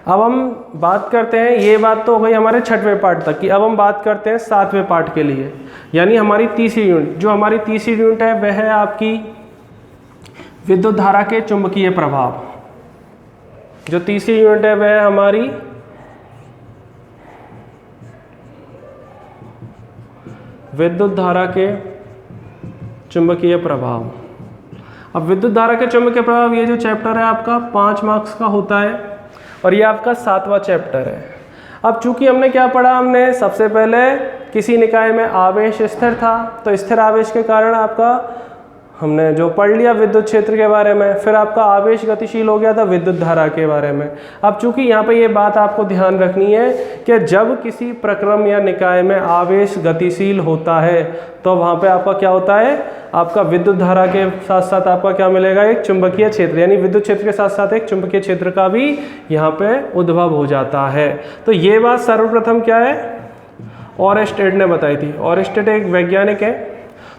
अब हम बात करते हैं, ये बात तो हो गई हमारे 6वें पार्ट तक की। अब हम बात करते हैं 7वें पार्ट के लिए, यानी हमारी तीसरी यूनिट। जो हमारी तीसरी यूनिट है वह है आपकी विद्युत धारा के चुंबकीय प्रभाव। जो तीसरी यूनिट है वह है हमारी विद्युत धारा के चुंबकीय प्रभाव। अब विद्युत धारा के चुंबकीय प्रभाव, ये जो चैप्टर है आपका 5 मार्क्स का होता है और ये आपका 7वां चैप्टर है। अब चूंकि हमने क्या पढ़ा, हमने सबसे पहले किसी निकाय में आवेश स्थिर था, तो स्थिर आवेश के कारण आपका हमने जो पढ़ लिया विद्युत क्षेत्र के बारे में, फिर आपका आवेश गतिशील हो गया था विद्युत धारा के बारे में। अब चूंकि यहाँ पे ये बात आपको ध्यान रखनी है कि जब किसी प्रक्रम या निकाय में आवेश गतिशील होता है तो वहाँ पे आपका क्या होता है, आपका विद्युत धारा के साथ साथ आपका क्या मिलेगा, एक चुंबकीय क्षेत्र, यानी विद्युत क्षेत्र के साथ साथ एक चुंबकीय क्षेत्र का भी यहाँ पे उद्भव हो जाता है। तो ये बात सर्वप्रथम क्या है, ओरेस्टेड ने बताई थी। ओरेस्टेड एक वैज्ञानिक है,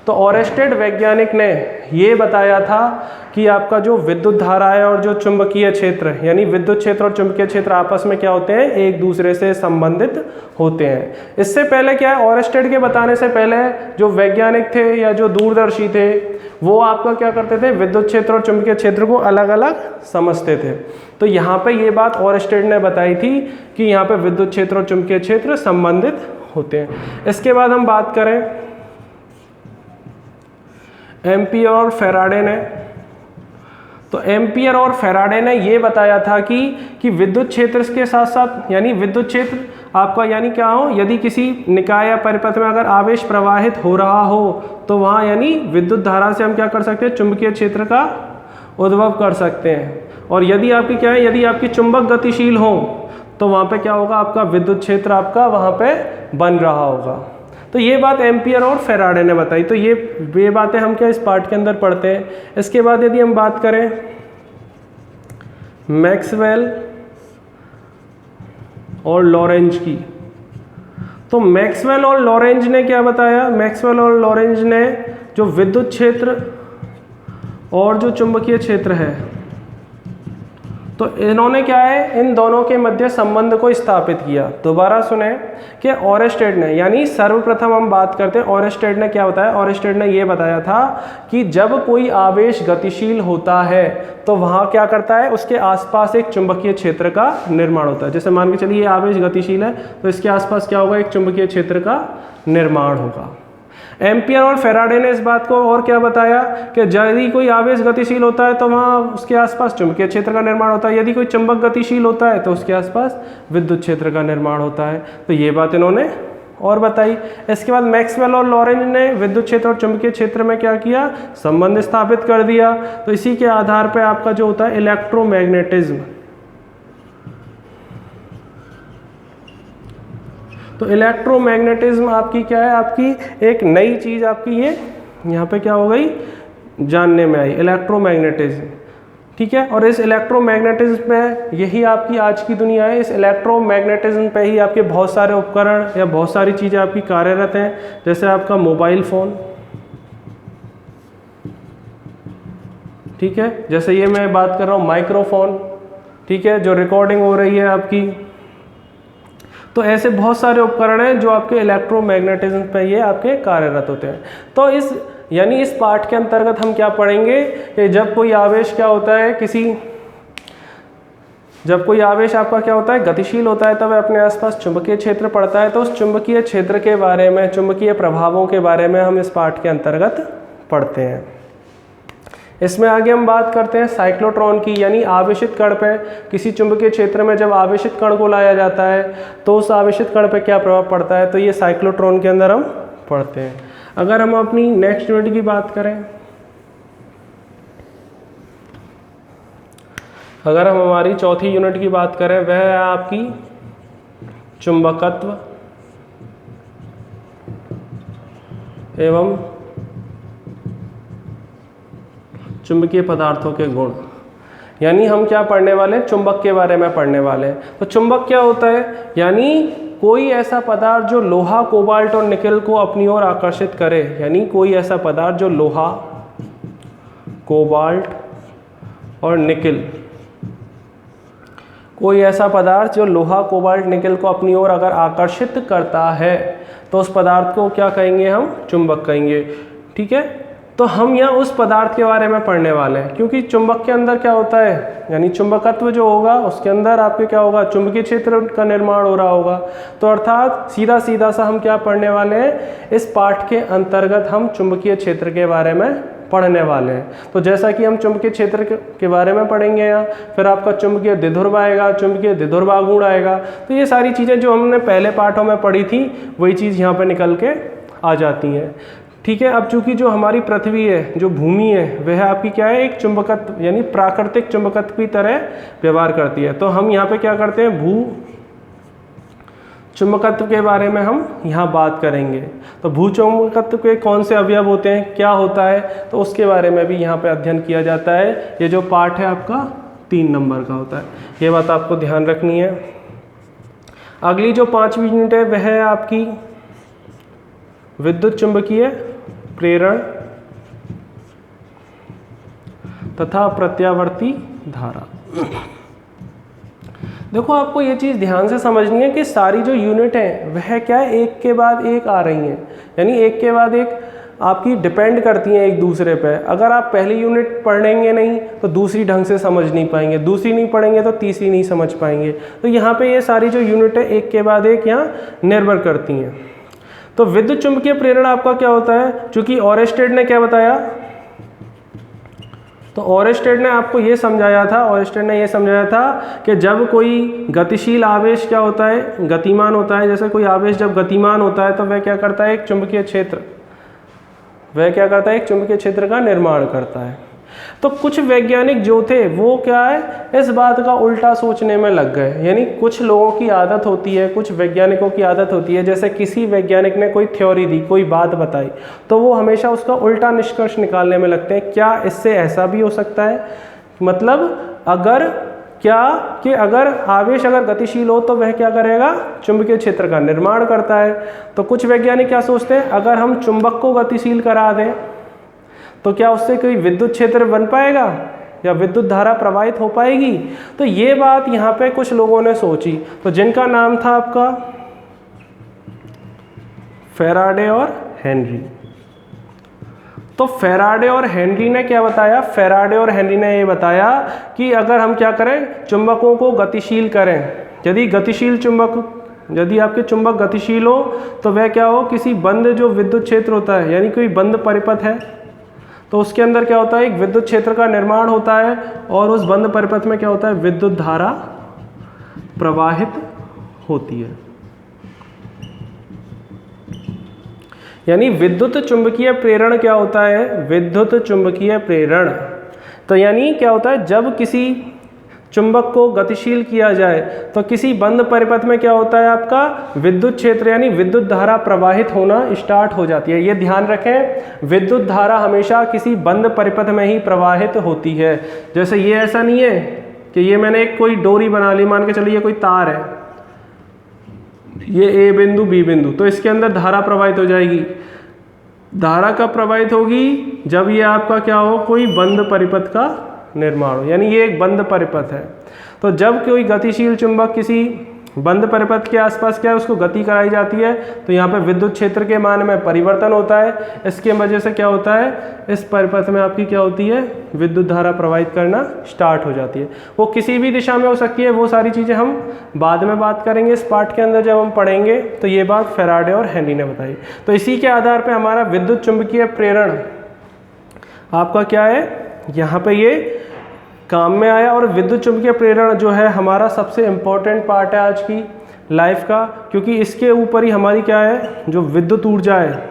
तो ओरेस्टेड वैज्ञानिक ने ये बताया था कि आपका जो विद्युत धारा है और जो चुंबकीय क्षेत्र, यानी विद्युत क्षेत्र और चुंबकीय क्षेत्र आपस में क्या होते हैं, एक दूसरे से संबंधित होते हैं। इससे पहले क्या है, ओरेस्टेड के बताने से पहले जो वैज्ञानिक थे या जो दूरदर्शी थे वो आपका क्या करते थे, विद्युत क्षेत्र और चुंबकीय क्षेत्र को अलग अलग समझते थे। तो यहाँ पे ये बात ओरेस्टेड ने बताई थी कि यहाँ पे विद्युत क्षेत्र और चुंबकीय क्षेत्र संबंधित होते हैं। इसके बाद हम बात करें एम्पियर और फैराडे ने, तो एम्पियर और फैराडे ने ये बताया था कि विद्युत क्षेत्र के साथ साथ, यानी विद्युत क्षेत्र आपका यानी क्या हो, यदि किसी निकाय या परिपथ में अगर आवेश प्रवाहित हो रहा हो तो वहाँ यानी विद्युत धारा से हम क्या कर सकते हैं, चुंबकीय क्षेत्र का उद्भव कर सकते हैं। और यदि आपकी क्या है, यदि आपकी चुंबक गतिशील हो तो वहाँ पे क्या होगा, आपका विद्युत क्षेत्र आपका वहाँ पे बन रहा होगा। तो ये बात एम्पियर और फैराडे ने बताई। तो ये बातें हम क्या इस पार्ट के अंदर पढ़ते हैं। इसके बाद यदि हम बात करें मैक्सवेल और लॉरेंज की, तो मैक्सवेल और लॉरेंज ने क्या बताया, मैक्सवेल और लॉरेंज ने जो विद्युत क्षेत्र और जो चुंबकीय क्षेत्र है, तो इन्होंने क्या है, इन दोनों के मध्य संबंध को स्थापित किया। दोबारा सुने कि ओरेस्टेड ने, यानी सर्वप्रथम हम बात करते हैं ओरेस्टेड ने क्या बताया। ओरेस्टेड ने ये बताया था कि जब कोई आवेश गतिशील होता है तो वहाँ क्या करता है, उसके आसपास एक चुंबकीय क्षेत्र का निर्माण होता है। जैसे मान के चलिए ये आवेश गतिशील है तो इसके आसपास क्या होगा, एक चुंबकीय क्षेत्र का निर्माण होगा। एम्पियर और फैराडे ने इस बात को और क्या बताया कि यदि कोई आवेश गतिशील होता है तो वहाँ उसके आसपास चुंबकीय क्षेत्र का निर्माण होता है, यदि कोई चुंबक गतिशील होता है तो उसके आसपास विद्युत क्षेत्र का निर्माण होता है। तो ये बात इन्होंने और बताई। इसके बाद मैक्सवेल और लॉरेंज ने विद्युत क्षेत्र और चुंबकीय क्षेत्र में क्या किया, संबंध स्थापित कर दिया। तो इसी के आधार पर आपका जो होता है इलेक्ट्रोमैग्नेटिज्म, तो इलेक्ट्रोमैग्नेटिज्म आपकी क्या है, आपकी एक नई चीज आपकी ये यहाँ पे क्या हो गई, जानने में आई, इलेक्ट्रोमैग्नेटिज्म। ठीक है, और इस इलेक्ट्रोमैग्नेटिज्म में यही आपकी आज की दुनिया है। इस इलेक्ट्रोमैग्नेटिज्म पे ही आपके बहुत सारे उपकरण या बहुत सारी चीज़ें आपकी कार्यरत हैं। जैसे आपका मोबाइल फ़ोन, ठीक है, जैसे ये मैं बात कर रहा हूँ माइक्रोफोन, ठीक है, जो रिकॉर्डिंग हो रही है आपकी। तो ऐसे बहुत सारे उपकरण हैं जो आपके इलेक्ट्रोमैग्नेटिज्म पे ये आपके कार्यरत होते हैं। तो इस पार्ट के अंतर्गत हम क्या पढ़ेंगे कि जब कोई आवेश क्या होता है, जब कोई आवेश आपका क्या होता है, गतिशील होता है, तब अपने आसपास चुंबकीय क्षेत्र पड़ता है। तो उस चुंबकीय क्षेत्र के बारे में, चुंबकीय प्रभावों के बारे में हम इस पार्ट के अंतर्गत पढ़ते हैं। इसमें आगे हम बात करते हैं साइक्लोट्रॉन की, यानी आवेशित कण पे, किसी चुंबकीय क्षेत्र में जब आवेशित कण को लाया जाता है तो उस आवेशित कण पे क्या प्रभाव पड़ता है, तो ये साइक्लोट्रॉन के अंदर हम पढ़ते हैं। अगर हम अपनी नेक्स्ट यूनिट की बात करें, अगर हम हमारी चौथी यूनिट की बात करें, वह है आपकी चुंबकत्व एवं चुंबकीय पदार्थों के गुण, यानी हम क्या पढ़ने वाले हैं, चुंबक के बारे में पढ़ने वाले हैं। तो चुंबक क्या होता है, यानी कोई ऐसा पदार्थ जो लोहा, कोबाल्ट और निकेल को अपनी ओर आकर्षित करे, यानी कोई ऐसा पदार्थ जो लोहा, कोबाल्ट और निकेल कोई ऐसा पदार्थ जो लोहा कोबाल्ट निकल को अपनी ओर अगर आकर्षित करता है तो उस पदार्थ को क्या कहेंगे, हम चुंबक कहेंगे। ठीक है, तो हम यहाँ उस पदार्थ के बारे में पढ़ने वाले हैं, क्योंकि चुंबक के अंदर क्या होता है, यानी चुंबकत्व जो होगा उसके अंदर आपके क्या होगा, चुंबकीय क्षेत्र का निर्माण हो रहा होगा। तो अर्थात सीधा सीधा सा हम क्या पढ़ने वाले हैं, इस पाठ के अंतर्गत हम चुंबकीय क्षेत्र के बारे में पढ़ने वाले हैं। तो जैसा कि हम चुंबकीय क्षेत्र के बारे में पढ़ेंगे यहाँ, फिर आपका चुंबकीय द्विध्रुव आएगा, चुंबकीय द्विध्रुवागुण आएगा। तो ये सारी चीज़ें जो हमने पहले पाठों में पढ़ी थी वही चीज़ यहाँ पर निकल के आ जाती हैं। ठीक है, अब चूंकि जो हमारी पृथ्वी है, जो भूमि है, वह आपकी क्या है, एक चुंबकत्व यानी प्राकृतिक चुंबकत्व की तरह व्यवहार करती है। तो हम यहाँ पे क्या करते हैं, भू चुंबकत्व के बारे में हम यहाँ बात करेंगे। तो भू चुंबकत्व के कौन से अवयव होते हैं, क्या होता है, तो उसके बारे में भी यहाँ पे अध्ययन किया जाता है। ये जो पाठ है आपका 3 नंबर का होता है, ये बात आपको ध्यान रखनी है। अगली जो 5वीं यूनिट है वह है आपकी विद्युत चुंबकीय प्रेरण तथा प्रत्यावर्ती धारा। देखो, आपको ये चीज़ ध्यान से समझनी है कि सारी जो यूनिट है वह क्या है, एक के बाद एक आ रही हैं, यानी एक के बाद एक आपकी डिपेंड करती हैं एक दूसरे पे। अगर आप पहली यूनिट पढ़ेंगे नहीं तो दूसरी ढंग से समझ नहीं पाएंगे, दूसरी नहीं पढ़ेंगे तो तीसरी नहीं समझ पाएंगे। तो यहाँ पे ये सारी जो यूनिट है एक के बाद एक यहाँ निर्भर करती हैं। तो विद्युत चुंबकीय प्रेरण आपका क्या होता है, चूंकि ओरेस्टेड ने क्या बताया, तो ओरेस्टेड ने आपको ये समझाया था, कि जब कोई गतिशील आवेश क्या होता है, गतिमान होता है। जैसे कोई आवेश जब गतिमान होता है तो वह क्या करता है, एक चुंबकीय क्षेत्र का निर्माण करता है। तो कुछ वैज्ञानिक जो थे वो क्या है, इस बात का उल्टा सोचने में लग गए। यानी कुछ लोगों की आदत होती है, कुछ वैज्ञानिकों की आदत होती है, जैसे किसी वैज्ञानिक ने कोई थ्योरी दी, कोई बात बताई, तो वो हमेशा उसका उल्टा निष्कर्ष निकालने में लगते हैं। क्या इससे ऐसा भी हो सकता है, मतलब अगर आवेश अगर गतिशील हो तो वह क्या करेगा, चुंबकीय क्षेत्र का निर्माण करता है। तो कुछ वैज्ञानिक क्या सोचते हैं, अगर हम चुंबक को गतिशील करा दें तो क्या उससे कोई विद्युत क्षेत्र बन पाएगा या विद्युत धारा प्रवाहित हो पाएगी। तो ये बात यहाँ पे कुछ लोगों ने सोची, तो जिनका नाम था आपका फैराडे और हेनरी। तो फैराडे और हेनरी ने क्या बताया, फैराडे और हेनरी ने ये बताया कि अगर हम क्या करें, चुंबकों को गतिशील करें, यदि आपके चुंबक गतिशील हो तो वह क्या हो, किसी बंद जो विद्युत क्षेत्र होता है, यानी कोई बंद परिपथ है, तो उसके अंदर क्या होता है, एक विद्युत क्षेत्र का निर्माण होता है और उस बंद परिपथ में क्या होता है, विद्युत धारा प्रवाहित होती है। यानी विद्युत चुंबकीय प्रेरण क्या होता है, विद्युत चुंबकीय प्रेरण, तो यानी क्या होता है, जब किसी चुंबक को गतिशील किया जाए तो किसी बंद परिपथ में क्या होता है, आपका विद्युत क्षेत्र यानी विद्युत धारा प्रवाहित होना स्टार्ट हो जाती है। ये ध्यान रखें, विद्युत धारा हमेशा किसी बंद परिपथ में ही प्रवाहित होती है। जैसे ये ऐसा नहीं है कि ये मैंने एक कोई डोरी बना ली, मान के चलिए कोई तार है, ये ए बिंदु बी बिंदु, तो इसके अंदर धारा प्रवाहित हो जाएगी। धारा कब प्रवाहित होगी, जब ये आपका क्या हो, कोई बंद परिपथ का निर्माण हो, यानी ये एक बंद परिपथ है। तो जब कोई गतिशील चुंबक किसी बंद परिपथ के आसपास क्या है, उसको गति कराई जाती है, तो यहाँ पे विद्युत क्षेत्र के मान में परिवर्तन होता है। इसके वजह से क्या होता है, इस परिपथ में आपकी क्या होती है, विद्युत धारा प्रवाहित करना स्टार्ट हो जाती है। वो किसी भी दिशा में हो सकती है, वो सारी चीज़ें हम बाद में बात करेंगे इस पाठ के अंदर जब हम पढ़ेंगे। तो ये बात फैराडे और हेनरी ने बताई। तो इसी के आधार पर हमारा विद्युत चुंबकीय प्रेरण आपका क्या है, यहाँ पे ये काम में आया। और विद्युत चुंबकीय प्रेरण जो है हमारा सबसे इम्पोर्टेंट पार्ट है आज की लाइफ का, क्योंकि इसके ऊपर ही हमारी क्या है, जो विद्युत ऊर्जा है,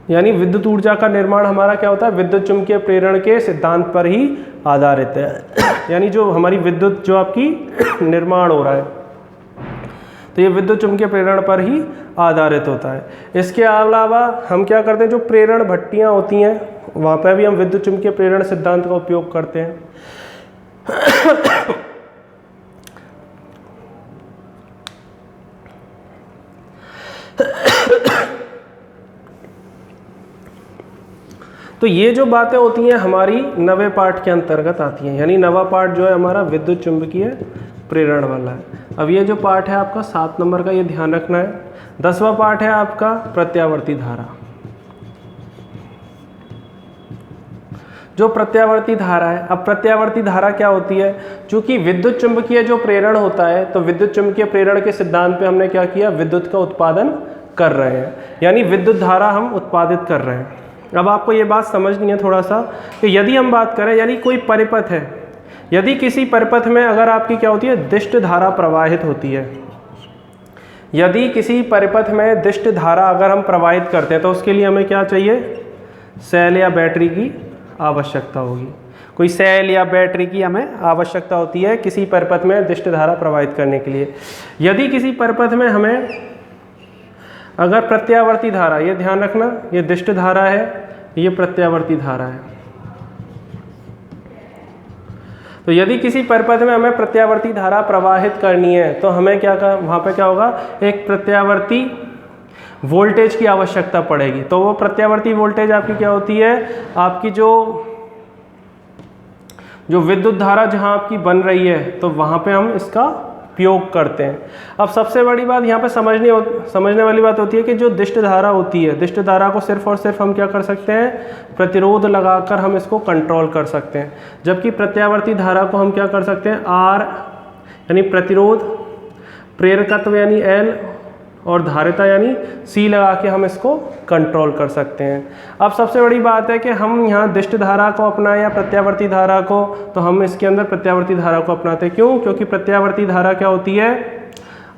यानी विद्युत ऊर्जा का निर्माण हमारा क्या होता है, विद्युत चुंबकीय प्रेरण के सिद्धांत पर ही आधारित है। यानी जो हमारी विद्युत जो आपकी निर्माण हो रहा है, तो ये विद्युत चुंबकीय प्रेरण पर ही आधारित होता है। इसके अलावा हम क्या करते हैं, जो प्रेरण भट्टियाँ होती हैं वहाँ पर भी हम विद्युत चुंबकीय प्रेरण सिद्धांत का उपयोग करते हैं। तो ये जो बातें होती हैं हमारी नवे पाठ के अंतर्गत आती हैं, यानी नवा पाठ जो है हमारा विद्युत चुंबकीय प्रेरण वाला है। अब ये जो पाठ है आपका 7 नंबर का, ये ध्यान रखना है। 10वां पाठ है आपका प्रत्यावर्ती धारा। जो प्रत्यावर्ती धारा है, अब प्रत्यावर्ती धारा क्या होती है? चूंकि विद्युत चुंबकीय जो प्रेरण होता है, तो विद्युत चुंबकीय प्रेरण के सिद्धांत पे हमने क्या किया, विद्युत का उत्पादन कर रहे हैं, यानी विद्युत धारा हम उत्पादित कर रहे हैं। अब आपको ये बात समझनी है थोड़ा सा कि यदि हम बात करें, यानी कोई परिपथ है, यदि किसी परिपथ में अगर आपकी क्या होती है, दिष्ट धारा प्रवाहित होती है, यदि किसी परिपथ में दिष्ट धारा अगर हम प्रवाहित करते हैं तो उसके लिए हमें क्या चाहिए, सेल या बैटरी की आवश्यकता होगी। कोई सेल या बैटरी की हमें आवश्यकता होती है किसी परिपथ में दिष्ट धारा प्रवाहित करने के लिए। यदि किसी परिपथ में हमें अगर प्रत्यावर्ती धारा, ये ध्यान रखना, ये दिष्ट धारा है, ये प्रत्यावर्ती धारा है, तो यदि किसी परिपथ में हमें प्रत्यावर्ती धारा प्रवाहित करनी है तो हमें क्या कर, वहाँ पे क्या होगा, एक प्रत्यावर्ती वोल्टेज की आवश्यकता पड़ेगी। तो वो प्रत्यावर्ती वोल्टेज आपकी क्या होती है, आपकी जो विद्युत धारा जहाँ आपकी बन रही है तो वहाँ पे हम इसका उपयोग करते हैं। अब सबसे बड़ी बात यहाँ पे समझने वाली बात होती है कि जो दिष्ट धारा होती है, दिष्ट धारा को सिर्फ और सिर्फ हम क्या कर सकते हैं, प्रतिरोध लगाकर हम इसको कंट्रोल कर सकते हैं, जबकि प्रत्यावर्ती धारा को हम क्या कर सकते हैं, आर यानी प्रतिरोध, प्रेरकत्व यानी एल, और धारिता यानी सी लगा के हम इसको कंट्रोल कर सकते हैं। अब सबसे बड़ी बात है कि हम यहाँ दिष्ट धारा को अपनाएं या प्रत्यावर्ती धारा को, तो हम इसके अंदर प्रत्यावर्ती धारा को अपनाते हैं। क्यों? क्योंकि प्रत्यावर्ती धारा क्या होती है,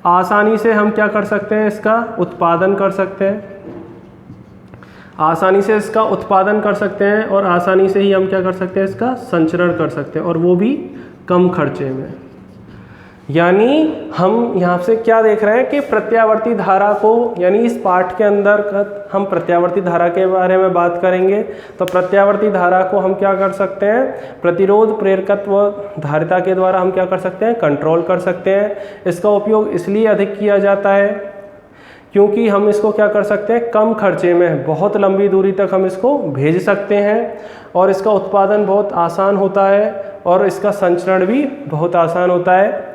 आसानी से हम क्या कर सकते हैं, इसका उत्पादन कर सकते हैं, आसानी से इसका उत्पादन कर सकते हैं, और आसानी से ही हम क्या कर सकते हैं, इसका संचरण कर सकते हैं, और वो भी कम खर्चे में। यानी हम यहाँ से क्या देख रहे हैं कि प्रत्यावर्ती धारा को, यानी इस पाठ के अंदर हम प्रत्यावर्ती धारा के बारे में बात करेंगे, तो प्रत्यावर्ती धारा को हम क्या कर सकते हैं, प्रतिरोध, प्रेरकत्व, धारिता के द्वारा हम क्या कर सकते हैं, कंट्रोल कर सकते हैं। इसका उपयोग इसलिए अधिक किया जाता है क्योंकि हम इसको क्या कर सकते हैं, कम खर्चे में बहुत लंबी दूरी तक हम इसको भेज सकते हैं, और इसका उत्पादन बहुत आसान होता है, और इसका संचरण भी बहुत आसान होता है।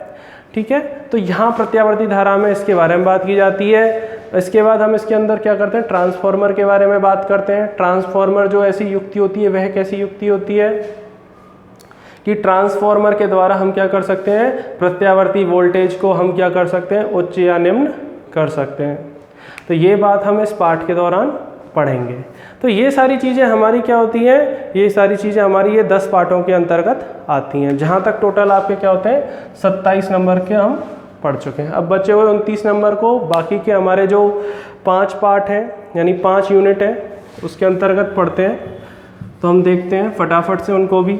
ठीक है, तो यहाँ प्रत्यावर्ती धारा में इसके बारे में बात की जाती है। इसके बाद हम इसके अंदर क्या करते हैं, ट्रांसफार्मर के बारे में बात करते हैं। ट्रांसफार्मर जो ऐसी युक्ति होती है, वह कैसी युक्ति होती है कि ट्रांसफार्मर के द्वारा हम क्या कर सकते हैं, प्रत्यावर्ती वोल्टेज को हम क्या कर सकते हैं, उच्च या निम्न कर सकते हैं। तो ये बात हम इस पाठ के दौरान पढ़ेंगे। तो ये सारी चीज़ें हमारी क्या होती हैं, ये सारी चीज़ें हमारी ये 10 पाठों के अंतर्गत आती हैं, जहाँ तक टोटल आपके क्या होते हैं, 27 नंबर के हम पढ़ चुके हैं। अब बचे हुए 29 नंबर को बाकी के हमारे जो 5 पार्ट हैं, यानी 5 यूनिट हैं, उसके अंतर्गत पढ़ते हैं। तो हम देखते हैं फटाफट से उनको भी।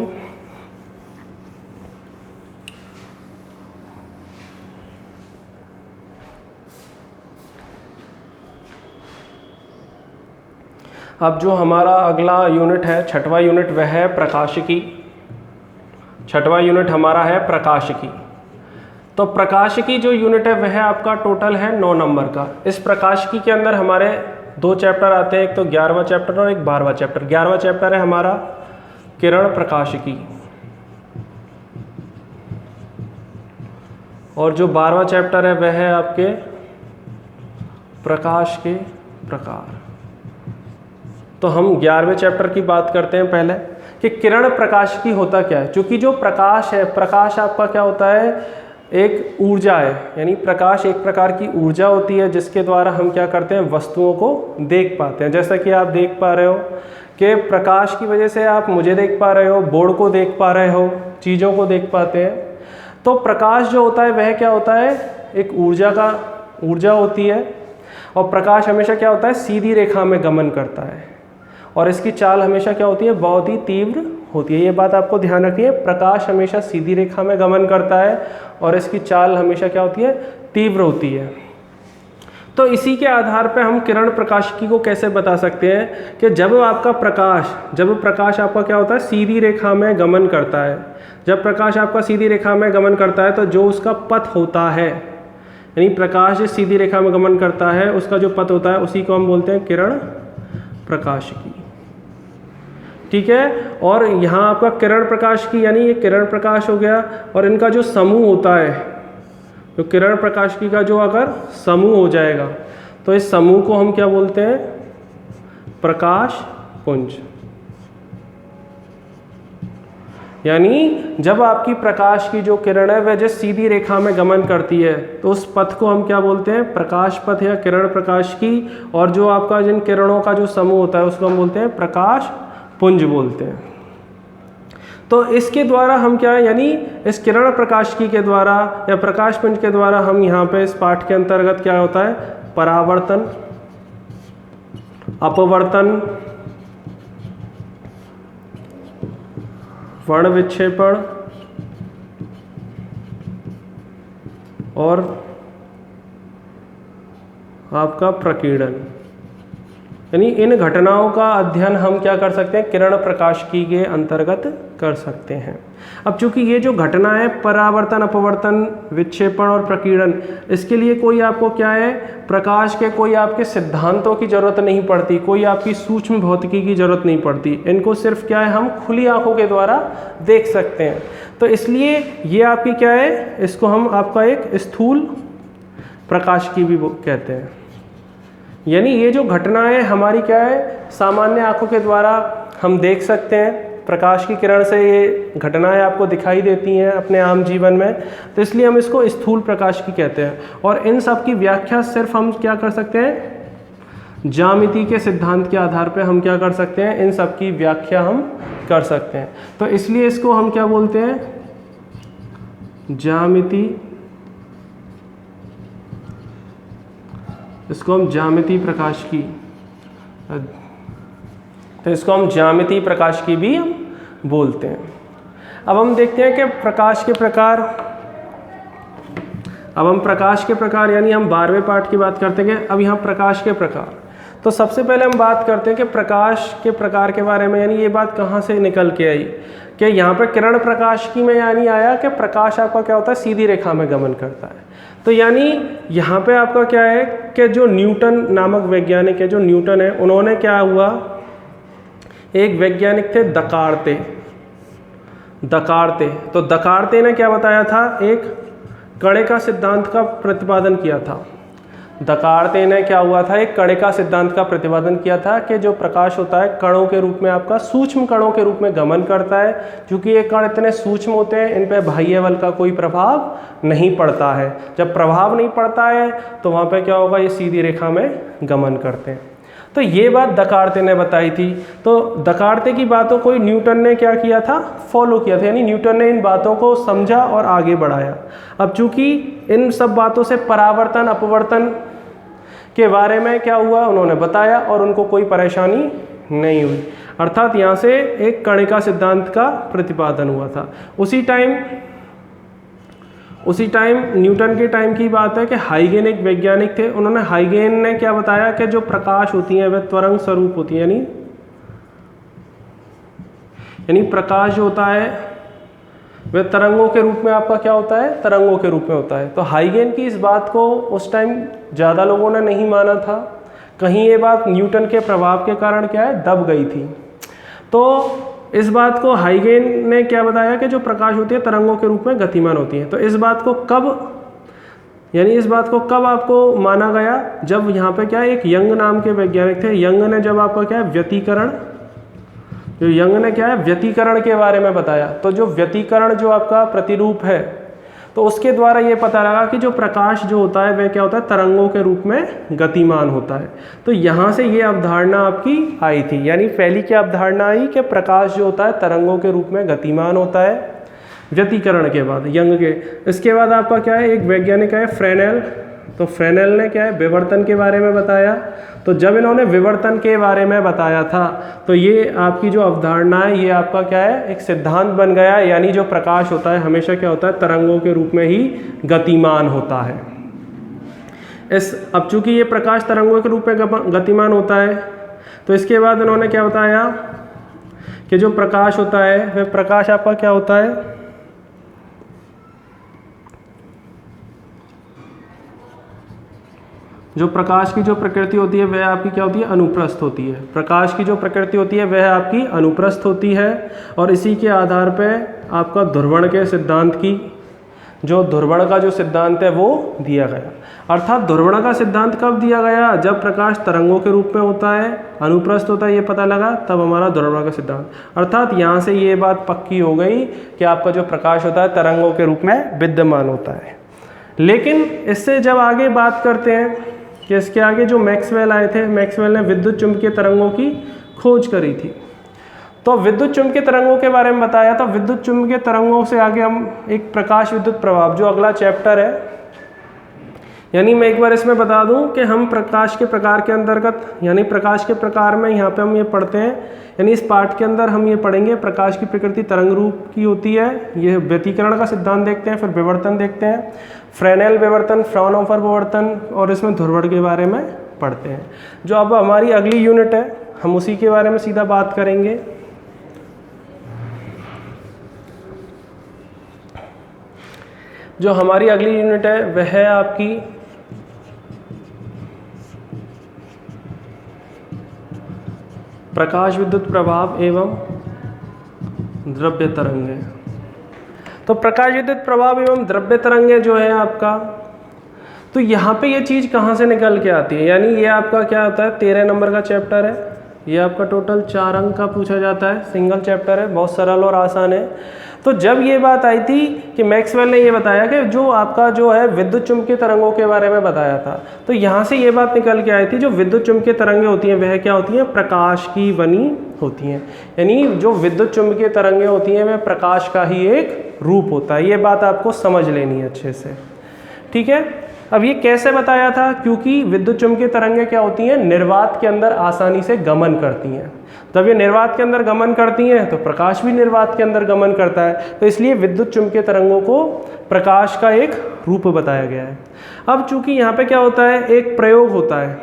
अब जो हमारा अगला यूनिट है, 6वां यूनिट, वह है प्रकाशिकी। 6वां यूनिट हमारा है प्रकाशिकी। तो प्रकाशिकी जो यूनिट है वह आपका टोटल है 9 नंबर का। इस प्रकाशिकी के अंदर हमारे 2 चैप्टर आते हैं, एक तो 11वां चैप्टर और एक 12वां चैप्टर। 11वां चैप्टर है हमारा किरण प्रकाशिकी, और जो 12वां चैप्टर है वह है आपके प्रकाश के प्रकार। तो हम 11वें चैप्टर की बात करते हैं पहले कि किरण प्रकाशिकी होता क्या है। क्योंकि जो प्रकाश है, प्रकाश आपका क्या होता है, एक ऊर्जा है, यानी प्रकाश एक प्रकार की ऊर्जा होती है जिसके द्वारा हम क्या करते हैं, वस्तुओं को देख पाते हैं। जैसा कि आप देख पा रहे हो कि प्रकाश की वजह से आप मुझे देख पा रहे हो, बोर्ड को देख पा रहे हो, चीज़ों को देख पाते हैं। तो प्रकाश जो होता है वह क्या होता है, एक ऊर्जा होती है, और प्रकाश हमेशा क्या होता है, सीधी रेखा में गमन करता है, और इसकी चाल हमेशा क्या होती है, बहुत ही तीव्र होती है। ये बात आपको ध्यान रखिए, प्रकाश हमेशा सीधी रेखा में गमन करता है और इसकी चाल हमेशा क्या होती है, तीव्र होती है। तो इसी के आधार पर हम किरण प्रकाशिकी को कैसे बता सकते हैं कि जब प्रकाश आपका क्या होता है, सीधी रेखा में गमन करता है। जब प्रकाश आपका सीधी रेखा में गमन करता है तो जो उसका पथ होता है, यानी प्रकाश जिस सीधी रेखा में गमन करता है उसका जो पथ होता है, उसी को हम बोलते हैं किरण प्रकाशिकी। ठीक है। और यहाँ आपका किरण प्रकाश की, यानी ये किरण प्रकाश हो गया, और इनका जो समूह होता है, तो किरण प्रकाश की का जो अगर समूह हो जाएगा तो इस समूह को हम क्या बोलते हैं, प्रकाश पुंज। यानी जब आपकी प्रकाश की जो किरण है वह जिस सीधी रेखा में गमन करती है तो उस पथ को हम क्या बोलते हैं, प्रकाश पथ या किरण प्रकाश की। और जो आपका जिन किरणों का जो समूह होता है उसको हम बोलते हैं प्रकाश पुंज बोलते हैं। तो इसके द्वारा हम क्या है, यानी इस किरण प्रकाश की के द्वारा या प्रकाश पुंज के द्वारा हम यहाँ पे इस पाठ के अंतर्गत क्या होता है, परावर्तन, अपवर्तन, वर्ण विक्षेपण और आपका प्रकीर्णन, यानी इन घटनाओं का अध्ययन हम क्या कर सकते हैं, किरण प्रकाशिकी के अंतर्गत कर सकते हैं। अब चूंकि ये जो घटना है परावर्तन, अपवर्तन, विक्षेपण और प्रकीर्णन, इसके लिए कोई आपको क्या है, प्रकाश के कोई आपके सिद्धांतों की जरूरत नहीं पड़ती, कोई आपकी सूक्ष्म भौतिकी की जरूरत नहीं पड़ती, इनको सिर्फ क्या है हम खुली आंखों के द्वारा देख सकते हैं। तो इसलिए ये आपकी क्या है, इसको हम आपका एक स्थूल प्रकाशिकी भी कहते हैं। यानी ये जो घटनाएं हमारी क्या है, सामान्य आंखों के द्वारा हम देख सकते हैं, प्रकाश की किरण से ये घटनाएं आपको दिखाई देती हैं अपने आम जीवन में, तो इसलिए हम इसको स्थूल प्रकाशिकी कहते हैं। और इन सब की व्याख्या सिर्फ हम क्या कर सकते हैं, ज्यामिति के सिद्धांत के आधार पर हम क्या कर सकते हैं, इन सब की व्याख्या हम कर सकते हैं। तो इसलिए इसको हम क्या बोलते हैं, ज्यामिति, इसको हम ज्यामिति प्रकाशिकी, तो इसको हम ज्यामिति प्रकाशिकी भी हम बोलते हैं। अब हम देखते हैं कि प्रकाश के प्रकार, अब हम प्रकाश के प्रकार यानी हम 12वें पाठ की बात करते हैं। अब यहाँ प्रकाश के प्रकार, तो सबसे पहले हम बात करते हैं कि प्रकाश के प्रकार के बारे में, यानी ये बात कहाँ से निकल के आई कि यहाँ पे किरण प्रकाशिकी में यानी आया कि प्रकाश आपका क्या होता है, सीधी रेखा में गमन करता है। तो यानी यहाँ पे आपका क्या है कि जो न्यूटन नामक वैज्ञानिक है, जो न्यूटन है, उन्होंने क्या हुआ, एक वैज्ञानिक थे दकार्ते, तो दकार्ते ने क्या बताया था, एक कणे का सिद्धांत का प्रतिपादन किया था। दकार्ते ने क्या हुआ था, एक कणे का सिद्धांत का प्रतिपादन किया था कि जो प्रकाश होता है कणों के रूप में, आपका सूक्ष्म कणों के रूप में गमन करता है। क्योंकि ये कण इतने सूक्ष्म होते हैं, इन पे बाह्य बल का कोई प्रभाव नहीं पड़ता है। जब प्रभाव नहीं पड़ता है तो वहाँ पे क्या होगा, ये सीधी रेखा में गमन करते हैं। तो ये बात दकार्ते ने बताई थी। तो दकार्ते की बातों को न्यूटन ने क्या किया था, फॉलो किया था, यानी न्यूटन ने इन बातों को समझा और आगे बढ़ाया। अब चूंकि इन सब बातों से परावर्तन, अपवर्तन के बारे में क्या हुआ, उन्होंने बताया और उनको कोई परेशानी नहीं हुई, अर्थात यहाँ से एक कणिका सिद्धांत का प्रतिपादन हुआ था। उसी टाइम न्यूटन के टाइम की बात है कि हाइगेन एक वैज्ञानिक थे। उन्होंने, हाइगेन ने क्या बताया कि जो प्रकाश होती है वह त्वरंग स्वरूप होती है, यानी प्रकाश जो होता है वह तरंगों के रूप में आपका क्या होता है, तरंगों के रूप में होता है। तो हाइगेन की इस बात को उस टाइम ज़्यादा लोगों ने नहीं माना था, कहीं ये बात न्यूटन के प्रभाव के कारण क्या है, दब गई थी। तो इस बात को हाइगेन ने क्या बताया कि जो प्रकाश होती है तरंगों के रूप में गतिमान होती है। तो इस बात को कब आपको माना गया, जब यहाँ पे क्या एक यंग नाम के वैज्ञानिक थे। यंग ने जब आपका क्या है व्यतिकरण, जो यंग ने क्या है व्यतिकरण के बारे में बताया। तो जो व्यतिकरण जो आपका प्रतिरूप है, तो उसके द्वारा ये पता लगा कि जो प्रकाश जो होता है वह क्या होता है, तरंगों के रूप में गतिमान होता है। तो यहाँ से ये अवधारणा आपकी आई थी, यानी पहली क्या अवधारणा आई कि प्रकाश जो होता है तरंगों के रूप में गतिमान होता है, व्यतिकरण के बाद यंग के। इसके बाद आपका क्या है, एक वैज्ञानिक है फ्रेनेल। तो फ्रेनेल ने क्या है विवर्तन के बारे में बताया। तो जब इन्होंने विवर्तन के बारे में बताया था तो ये आपकी जो अवधारणा है ये आपका क्या है, एक सिद्धांत बन गया, यानी जो प्रकाश होता है हमेशा क्या होता है, तरंगों के रूप में ही गतिमान होता है। अब चूंकि ये प्रकाश तरंगों के रूप में गतिमान होता है, तो इसके बाद इन्होंने क्या बताया कि जो प्रकाश होता है वह प्रकाश आपका क्या होता है, जो प्रकाश की जो प्रकृति होती है वह आपकी क्या होती है, अनुप्रस्थ होती है। प्रकाश की जो प्रकृति होती है वह आपकी अनुप्रस्थ होती है, और इसी के आधार पर आपका ध्रुवण के सिद्धांत की जो ध्रुवण का जो सिद्धांत है वो दिया गया। अर्थात ध्रुवण का सिद्धांत कब दिया गया, जब प्रकाश तरंगों के रूप में होता है, अनुप्रस्थ होता है, ये पता लगा, तब हमारा ध्रुवण का सिद्धांत। अर्थात यहाँ से ये बात पक्की हो गई कि आपका जो प्रकाश होता है तरंगों के रूप में विद्यमान होता है। लेकिन इससे जब आगे बात करते हैं कि इसके आगे जो मैक्सवेल आए थे, मैक्सवेल ने विद्युत चुंबकीय तरंगों की खोज करी थी। तो विद्युत चुंबकीय तरंगों के बारे में बताया था। विद्युत चुंबकीय तरंगों से आगे हम एक प्रकाश विद्युत प्रभाव, जो अगला चैप्टर है, यानी मैं एक बार इसमें बता दूं कि हम प्रकाश के प्रकार के अंतर्गत, यानी प्रकाश के प्रकार में यहाँ पे हम ये पढ़ते हैं, यानी इस पाठ के अंदर हम ये पढ़ेंगे प्रकाश की प्रकृति तरंग रूप की होती है। ये व्यतिकरण का सिद्धांत देखते हैं, फिर विवर्तन देखते हैं, फ्रेनेल विवर्तन, फ्राउनहोफर विवर्तन, और इसमें ध्रुवण के बारे में पढ़ते हैं। जो अब हमारी अगली यूनिट है हम उसी के बारे में सीधा बात करेंगे। जो हमारी अगली यूनिट है वह है आपकी प्रकाश विद्युत प्रभाव एवं द्रव्य तरंगें। तो प्रकाश विद्युत प्रभाव एवं द्रव्य तरंगें जो है आपका, तो यहाँ पे ये चीज़ कहाँ से निकल के आती है, यानी ये आपका क्या होता है 13 नंबर का चैप्टर है। ये आपका टोटल 4 अंक का पूछा जाता है, सिंगल चैप्टर है, बहुत सरल और आसान है। तो जब ये बात आई थी कि मैक्सवेल ने ये बताया कि जो आपका जो है विद्युत चुंबकीय तरंगों के बारे में बताया था, तो यहाँ से ये बात निकल के आई थी जो विद्युत चुंबकीय तरंगें होती हैं वह क्या होती हैं, प्रकाश की बनी होती हैं। यानी जो विद्युत चुंबकीय तरंगें होती हैं वह प्रकाश का ही एक रूप होता है। ये बात आपको समझ लेनी है अच्छे से, ठीक है। अब ये कैसे बताया था, क्योंकि विद्युत चुंबकीय तरंगें क्या होती हैं, निर्वात के अंदर आसानी से गमन करती हैं। जब ये निर्वात के अंदर गमन करती हैं तो प्रकाश भी निर्वात के अंदर गमन करता है, तो इसलिए विद्युत चुंबकीय तरंगों को प्रकाश का एक रूप बताया गया है। अब चूंकि यहाँ पे क्या होता है, एक प्रयोग होता है,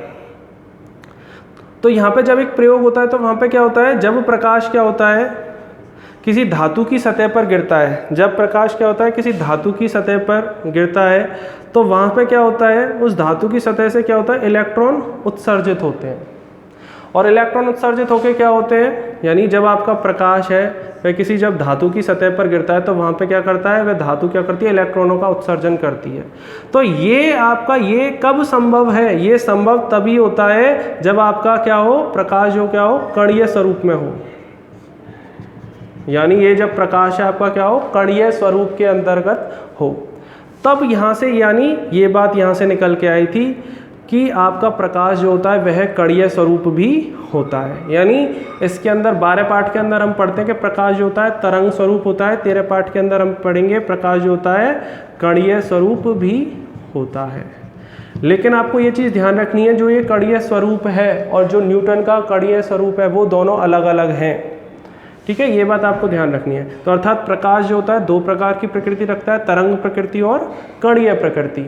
तो यहाँ पे जब एक प्रयोग होता है तो वहाँ पे क्या होता है, जब प्रकाश क्या होता है किसी धातु की सतह पर गिरता है, जब प्रकाश क्या होता है किसी धातु की सतह पर गिरता है, तो वहाँ पे क्या होता है, उस धातु की सतह से क्या होता है, इलेक्ट्रॉन उत्सर्जित होते हैं। और इलेक्ट्रॉन उत्सर्जित होकर क्या होते हैं, यानी जब आपका प्रकाश है वह किसी जब धातु की सतह पर गिरता है तो वहाँ पे क्या करता है, वह धातु क्या करती है, इलेक्ट्रॉनों का उत्सर्जन करती है। तो ये आपका ये कब संभव है, ये संभव तभी होता है जब आपका क्या हो, प्रकाश जो क्या हो, कणीय स्वरूप में हो। यानी ये जब प्रकाश है आपका क्या हो, कणीय स्वरूप के अंतर्गत हो, तब यहाँ से, यानी ये बात यहाँ से निकल के आई थी कि आपका प्रकाश जो होता है वह कणीय स्वरूप भी होता है। यानी इसके अंदर 12 पाठ के अंदर हम पढ़ते हैं कि प्रकाश जो होता है तरंग स्वरूप होता है, 13 पाठ के अंदर हम पढ़ेंगे प्रकाश जो होता है कणीय स्वरूप भी होता है। लेकिन आपको ये चीज़ ध्यान रखनी है, जो ये कणीय स्वरूप है और जो न्यूटन का कणीय स्वरूप है वो दोनों अलग अलग हैं, ठीक है, ये बात आपको ध्यान रखनी है। तो अर्थात प्रकाश जो होता है 2 प्रकार की प्रकृति रखता है, तरंग प्रकृति और कणीय प्रकृति।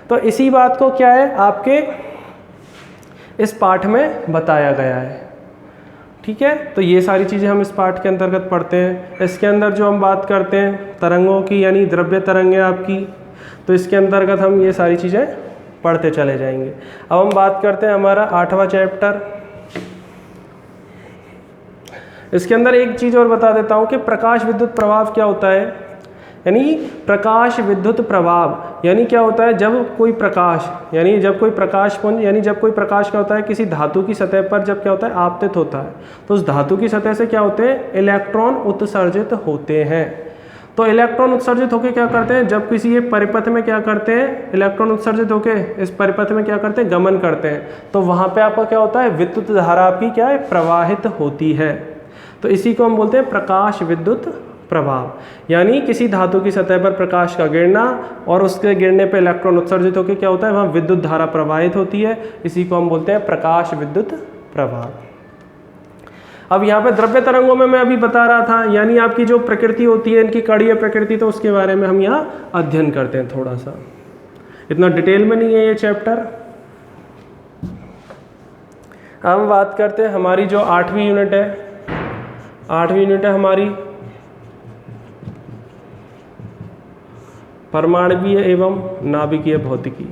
तो इसी बात को क्या है आपके इस पाठ में बताया गया है, ठीक है। तो ये सारी चीज़ें हम इस पाठ के अंतर्गत पढ़ते हैं। इसके अंदर जो हम बात करते हैं तरंगों की, यानी द्रव्य तरंगें आपकी, तो इसके अंतर्गत हम ये सारी चीज़ें पढ़ते चले जाएंगे। अब हम बात करते हैं हमारा 8वां चैप्टर। इसके अंदर एक चीज़ और बता देता हूँ कि प्रकाश विद्युत प्रभाव क्या होता है। यानी प्रकाश विद्युत प्रभाव यानी क्या होता है, जब कोई प्रकाश, यानी जब कोई प्रकाश पुंज, यानी जब कोई प्रकाश क्या होता है किसी धातु की सतह पर जब क्या होता है आपतित होता है, तो उस धातु की सतह से क्या होते हैं, इलेक्ट्रॉन उत्सर्जित होते हैं। तो इलेक्ट्रॉन उत्सर्जित होकर क्या करते हैं, जब किसी ये परिपथ में क्या करते हैं, इलेक्ट्रॉन उत्सर्जित होकर इस परिपथ में क्या करते हैं, गमन करते हैं, तो वहाँ पे आपका क्या होता है, विद्युत धारा आपकी क्या है, प्रवाहित होती है। तो इसी को हम बोलते हैं प्रकाश विद्युत प्रभाव। यानी किसी धातु की सतह पर प्रकाश का गिरना और उसके गिरने पर इलेक्ट्रॉन उत्सर्जित होकर क्या होता है, वहाँ विद्युत धारा प्रवाहित होती है। इसी को हम बोलते हैं प्रकाश विद्युत प्रभाव। अब यहाँ पे द्रव्य तरंगों में मैं अभी बता रहा था, यानी आपकी जो प्रकृति होती है इनकी कणीय प्रकृति, तो उसके बारे में हम यहाँ अध्ययन करते हैं थोड़ा सा, इतना डिटेल में नहीं है ये चैप्टर। हम बात करते हैं हमारी जो 8वीं यूनिट है, 8वीं यूनिट है हमारी परमाणुवीय एवं नाभिकीय भौतिकी।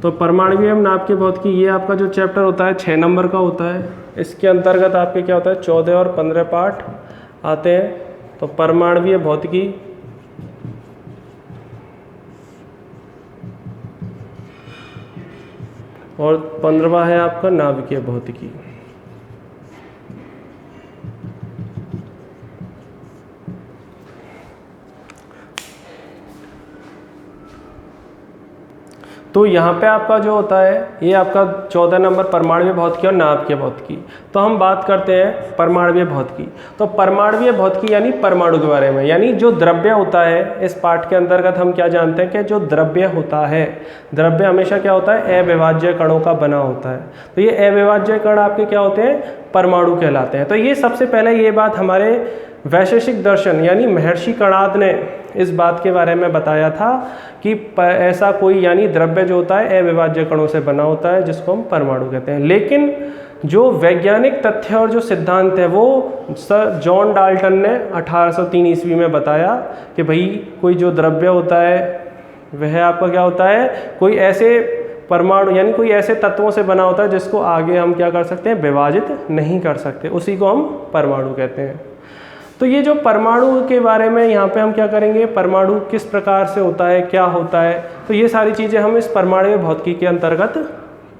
तो परमाणु नाभिक की भौतिकी ये आपका जो चैप्टर होता है 6 नंबर का होता है। इसके अंतर्गत आपके क्या होता है 14 और 15 पार्ट आते हैं। तो परमाणु भौतिकी और 15वां है आपका नाभिकीय भौतिकी। तो यहाँ पे आपका जो होता है ये आपका 14 नंबर परमाणु भौतिकी और नाभिकीय भौतिकी। तो हम बात करते हैं परमाणु भौतिकी। तो परमाणु भौतिकी यानी परमाणु के बारे में, यानी जो द्रव्य होता है। इस पाठ के अंतर्गत हम क्या जानते हैं कि जो द्रव्य होता है, द्रव्य हमेशा क्या होता है अविभाज्य कणों का बना होता है। तो ये अविभाज्य कण आपके क्या होते हैं परमाणु कहलाते हैं। तो ये सबसे पहले ये बात हमारे वैशेषिक दर्शन यानी महर्षि कणाद ने इस बात के बारे में बताया था कि ऐसा कोई यानी द्रव्य जो होता है अविभाज्य कणों से बना होता है, जिसको हम परमाणु कहते हैं। लेकिन जो वैज्ञानिक तथ्य और जो सिद्धांत है वो सर जॉन डाल्टन ने 1803 ईस्वी में बताया कि भाई कोई जो द्रव्य होता है वह आपका क्या होता है कोई ऐसे परमाणु यानी कोई ऐसे तत्वों से बना होता है जिसको आगे हम क्या कर सकते हैं विभाजित नहीं कर सकते, उसी को हम परमाणु कहते हैं। तो ये जो परमाणु के बारे में यहाँ पे हम क्या करेंगे, परमाणु किस प्रकार से होता है, क्या होता है, तो ये सारी चीज़ें हम इस परमाणु भौतिकी के अंतर्गत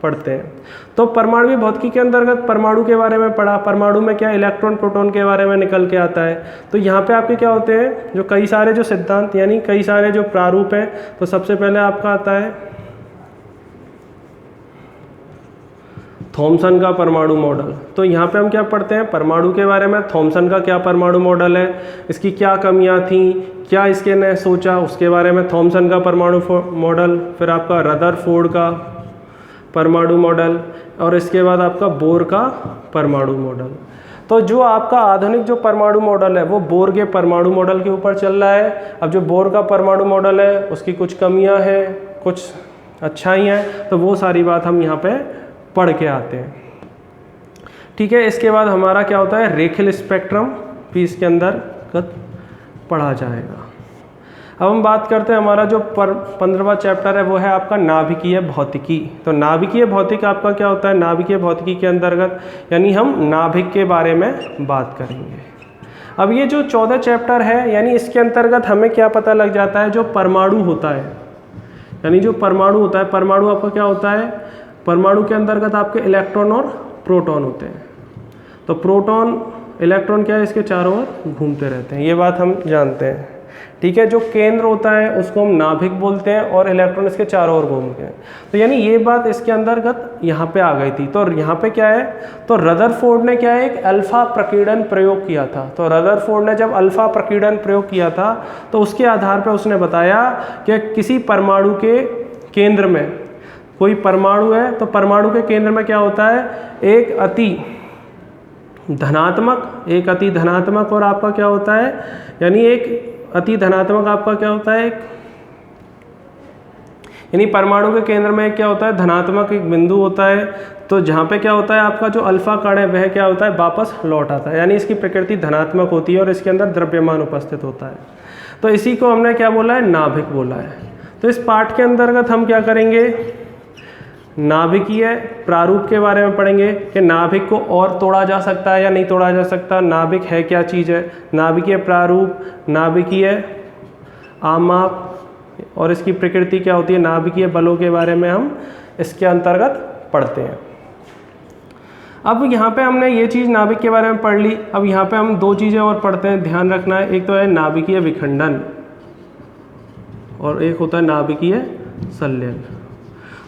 पढ़ते हैं। तो परमाणु भौतिकी के अंतर्गत परमाणु के बारे में पढ़ा, परमाणु में क्या इलेक्ट्रॉन प्रोटॉन के बारे में निकल के आता है। तो यहाँ पे आपके क्या होते हैं जो कई सारे जो सिद्धांत यानी कई सारे जो प्रारूप हैं। तो सबसे पहले आपका आता है थॉमसन का परमाणु मॉडल। तो यहाँ पे हम क्या पढ़ते हैं परमाणु के बारे में, थॉमसन का क्या परमाणु मॉडल है, इसकी क्या कमियाँ थी, क्या इसके ने सोचा, उसके बारे में थॉमसन का परमाणु मॉडल। फिर आपका रदरफोर्ड का परमाणु मॉडल और इसके बाद आपका बोर का परमाणु मॉडल। तो जो आपका आधुनिक जो परमाणु मॉडल है वो बोर के परमाणु मॉडल के ऊपर चल रहा है। अब जो बोर का परमाणु मॉडल है उसकी कुछ कमियां हैं, कुछ अच्छाइयाँ हैं, तो वो सारी बात हम यहाँ पे पढ़ के आते हैं। ठीक है, इसके बाद हमारा क्या होता है रेखीय स्पेक्ट्रम भी इसके अंदर पढ़ा जाएगा। अब हम बात करते हैं हमारा जो 15वां चैप्टर है वो है आपका नाभिकीय भौतिकी। तो नाभिकीय भौतिक आपका क्या होता है, नाभिकीय भौतिकी के अंतर्गत यानी हम नाभिक के बारे में बात करेंगे। अब ये जो 14 चैप्टर है यानी इसके अंतर्गत हमें क्या पता लग जाता है, जो परमाणु होता है यानी जो परमाणु होता है, परमाणु आपका क्या होता है, परमाणु के अंतर्गत आपके इलेक्ट्रॉन और प्रोटॉन होते हैं। तो प्रोटॉन इलेक्ट्रॉन क्या है इसके चारों ओर घूमते रहते हैं, ये बात हम जानते हैं। ठीक है, जो केंद्र होता है उसको हम नाभिक बोलते हैं और इलेक्ट्रॉन इसके चारों ओर घूमते हैं। तो यानी ये बात इसके अंतर्गत यहाँ पे आ गई थी। तो यहाँ पे क्या है, तो रदरफोर्ड ने क्या है एक अल्फा प्रकीर्णन प्रयोग किया था। तो रदरफोर्ड ने जब अल्फा प्रकीर्णन प्रयोग किया था तो उसके आधार पर उसने बताया कि किसी परमाणु के केंद्र में कोई परमाणु है तो परमाणु के केंद्र में क्या होता है एक अति धनात्मक और आपका क्या होता है यानी एक अति धनात्मक आपका क्या होता है यानी परमाणु के केंद्र में क्या होता है धनात्मक एक बिंदु होता है। तो जहाँ पे क्या होता है आपका जो अल्फा कण है वह क्या होता है वापस लौट आता है, यानी इसकी प्रकृति धनात्मक होती है और इसके अंदर द्रव्यमान उपस्थित होता है। तो इसी को हमने क्या बोला है नाभिक बोला है। तो इस पाठ के अंतर्गत हम क्या करेंगे, नाभिकीय प्रारूप के बारे में पढ़ेंगे कि नाभिक को और तोड़ा जा सकता है या नहीं तोड़ा जा सकता, नाभिक है क्या चीज़ है, नाभिकीय प्रारूप, नाभिकीय आमाप और इसकी प्रकृति क्या होती है, नाभिकीय बलों के बारे में हम इसके अंतर्गत पढ़ते हैं। अब यहाँ पे हमने ये चीज़ नाभिक के बारे में पढ़ ली। अब यहाँ पे हम दो चीज़ें और पढ़ते हैं, ध्यान रखना है। एक तो है नाभिकीय विखंडन और एक होता है नाभिकीय संलयन।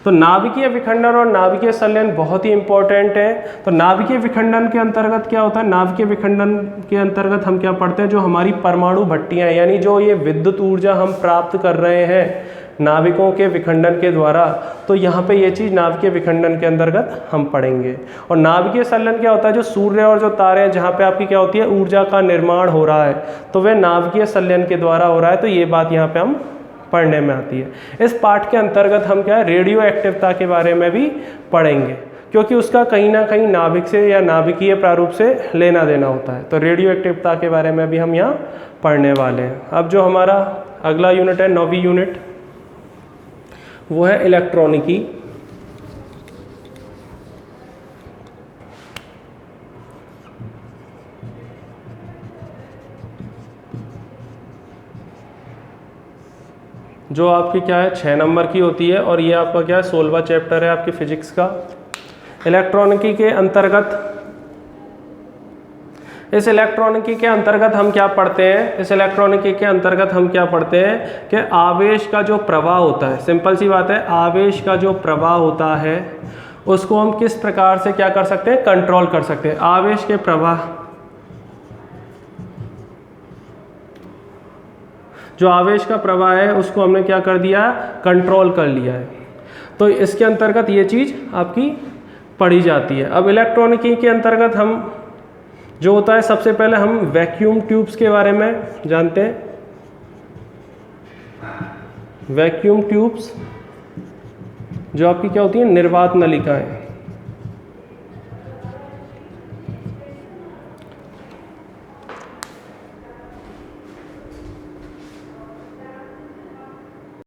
तो नाभिकीय विखंडन और नाभिकीय संलयन बहुत ही इंपॉर्टेंट है। तो नाभिकीय विखंडन के अंतर्गत क्या होता है, नाभिकीय विखंडन के अंतर्गत हम क्या पढ़ते हैं, जो हमारी परमाणु भट्टियाँ यानी जो ये विद्युत ऊर्जा हम प्राप्त कर रहे हैं नाभिकों के विखंडन के द्वारा, तो यहाँ पे ये चीज़ नाभिकीय विखंडन के अंतर्गत हम पढ़ेंगे। और नाभिकीय संलयन क्या होता है, जो सूर्य और जो तारे हैं जहाँ पे आपकी क्या होती है ऊर्जा का निर्माण हो रहा है, तो वह नाभिकीय संलयन के द्वारा हो रहा है। तो ये बात यहाँ पे हम पढ़ने में आती है। इस पाठ के अंतर्गत हम क्या है रेडियो एक्टिवता के बारे में भी पढ़ेंगे, क्योंकि उसका कहीं ना कहीं नाभिक से या नाभिकीय प्रारूप से लेना देना होता है। तो रेडियो एक्टिवता के बारे में भी हम यहाँ पढ़ने वाले हैं। अब जो हमारा अगला यूनिट है 9वीं यूनिट वो है इलेक्ट्रॉनिकी। जो आपकी क्या है 6 नंबर की होती है, और ये आपका क्या है 16वां चैप्टर है आपकी फिजिक्स का। इलेक्ट्रॉनिकी के अंतर्गत, इस इलेक्ट्रॉनिकी के अंतर्गत हम क्या पढ़ते हैं, इस इलेक्ट्रॉनिकी के अंतर्गत हम क्या पढ़ते हैं कि आवेश का जो प्रवाह होता है, सिंपल सी बात है, आवेश का जो प्रवाह होता है उसको हम किस प्रकार से क्या कर सकते हैं, कंट्रोल कर सकते हैं। आवेश के प्रवाह, जो आवेश का प्रवाह है उसको हमने क्या कर दिया, कंट्रोल कर लिया है। तो इसके अंतर्गत ये चीज़ आपकी पढ़ी जाती है। अब इलेक्ट्रॉनिकी के अंतर्गत हम जो होता है, सबसे पहले हम वैक्यूम ट्यूब्स के बारे में जानते हैं। वैक्यूम ट्यूब्स जो आपकी क्या होती है, निर्वात नलिकाएं।